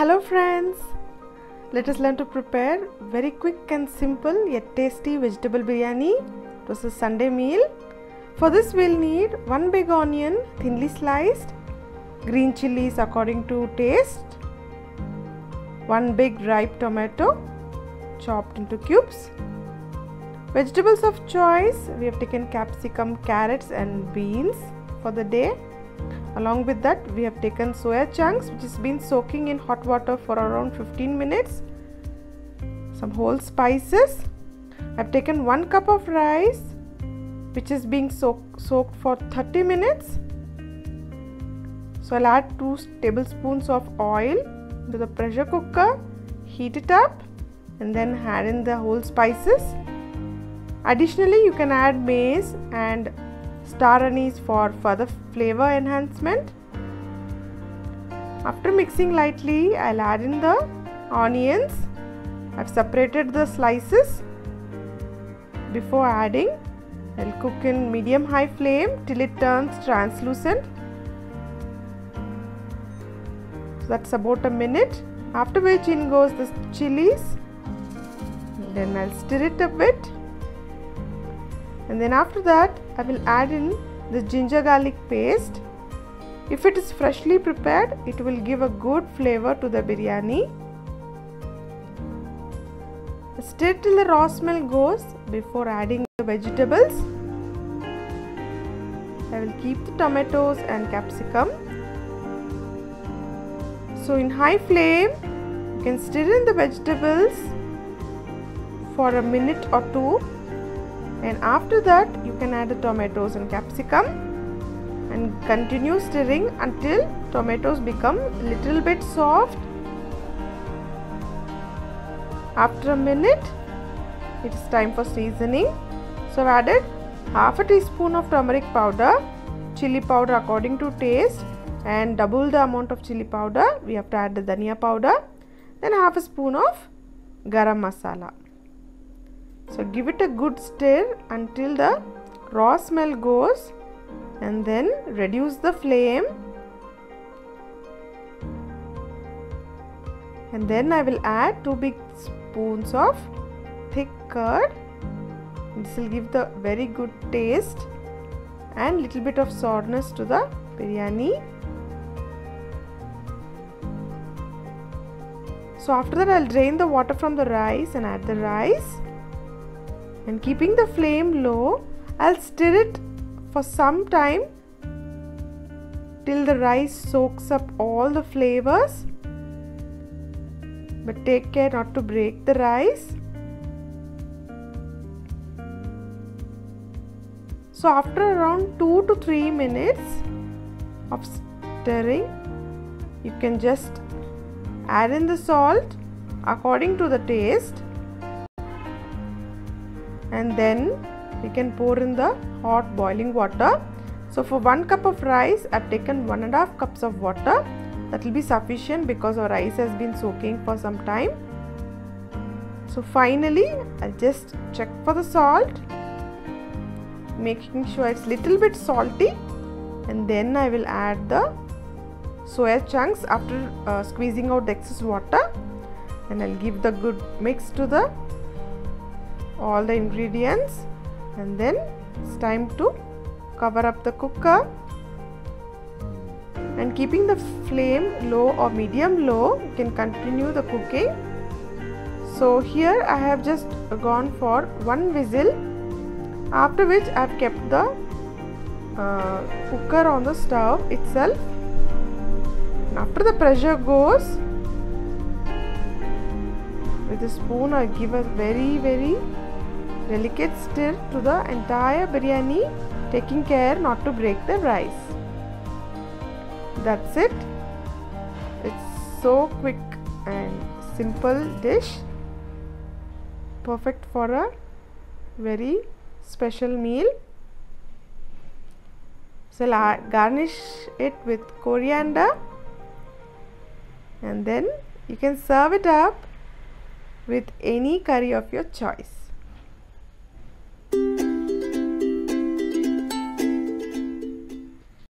Hello friends, let us learn to prepare very quick and simple yet tasty vegetable biryani. It was a Sunday meal. For this we'll need 1 big onion thinly sliced, green chilies according to taste, 1 big ripe tomato chopped into cubes. Vegetables of choice, we have taken capsicum, carrots and beans for the day. Along with that, we have taken soya chunks which has been soaking in hot water for around 15 minutes. Some whole spices. I have taken 1 cup of rice which is being soaked for 30 minutes. So I'll add 2 tablespoons of oil to the pressure cooker, heat it up and then add in the whole spices. Additionally, you can add mace and star anise for further flavor enhancement. After mixing lightly, I'll add in the onions. I've separated the slices. Before adding, I'll cook in medium-high flame till it turns translucent. So that's about a minute. After which in goes the chilies. Then I'll stir it a bit. And then after that, I will add in the ginger garlic paste. If it is freshly prepared, it will give a good flavor to the biryani. Stir till the raw smell goes before adding the vegetables. I will keep the tomatoes and capsicum. So in high flame, you can stir in the vegetables for a minute or two. And after that, you can add the tomatoes and capsicum and continue stirring until tomatoes become a little bit soft. After a minute, it is time for seasoning. So I've added half a teaspoon of turmeric powder, chili powder according to taste, and double the amount of chili powder we have to add the dhania powder, then half a spoon of garam masala. So give it a good stir until the raw smell goes and then reduce the flame. And then I will add 2 big spoons of thick curd. This will give the very good taste and little bit of sourness to the biryani. So after that, I'll drain the water from the rice and add the rice. And keeping the flame low, I'll stir it for some time till the rice soaks up all the flavors. But take care not to break the rice. So after around 2 to 3 minutes of stirring, you can just add in the salt according to the taste. And then we can pour in the hot boiling water. So for 1 cup of rice, I've taken 1.5 cups of water. That will be sufficient because our rice has been soaking for some time. So finally, I'll just check for the salt, making sure it's little bit salty, and then I will add the soya chunks after squeezing out the excess water, and I'll give the good mix to all the ingredients, and then it's time to cover up the cooker and keeping the flame low or medium low, you can continue the cooking. So here I have just gone for 1 whistle, after which I have kept the cooker on the stove itself. And after the pressure goes, with a spoon I give a very delicate stir to the entire biryani, taking care not to break the rice. That's it. It's so quick and simple dish, perfect for a very special meal. So I'll garnish it with coriander and then you can serve it up with any curry of your choice.